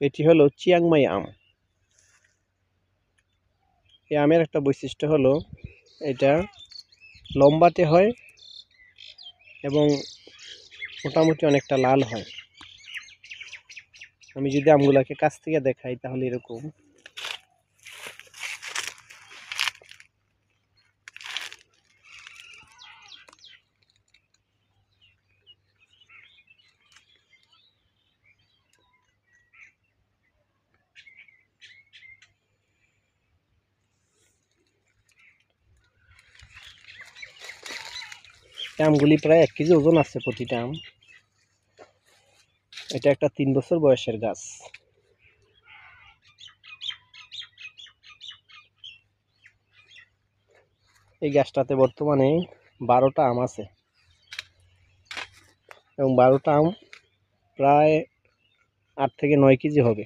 এটি হলো চিয়াংমাই আম। এই আমের একটা বৈশিষ্ট্য হলো এটা লম্বাটে হয় এবং মোটামুটি অনেকটা লাল হয়। আমি যদি আমগুলাকে কাছ থেকে দেখাই তাহলে এরকম। আমগুলি প্রায় 1 কেজি ওজন আছে প্রতিটা আম। এটা একটা 3 বছর বয়সের গাছ। এই গাছটাতে বর্তমানে 12টা আম আছে এবং 12টা আম প্রায় 8 থেকে 9 কেজি হবে।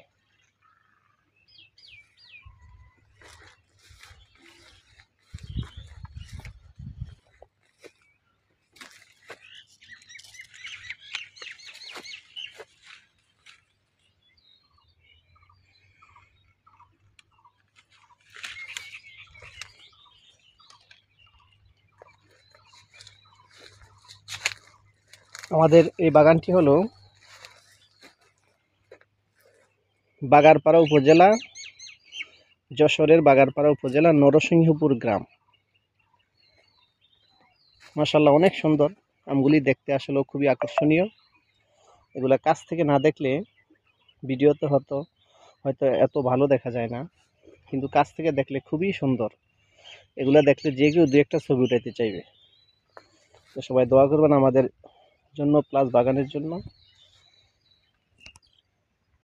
আমাদের এই বাগানটি হলো বাগারপাড়া উপজেলা, যশোরের বাগারপাড়া উপজেলা নরসিংহপুর গ্রাম। মাশাআল্লাহ অনেক সুন্দর। আমগুলি দেখতে আসলে খুবই আকর্ষণীয়। এগুলা কাছ থেকে না দেখলে ভিডিওতে হয়তো এত ভালো দেখা যায় না, কিন্তু কাছ থেকে দেখলে খুবই সুন্দর। এগুলা দেখলে যে কেউ 2-একটা ছবি উঠাইতে চাইবে। তো সবাই দোয়া করবেন আমাদের জন্য প্লাস বাগানের জন্য।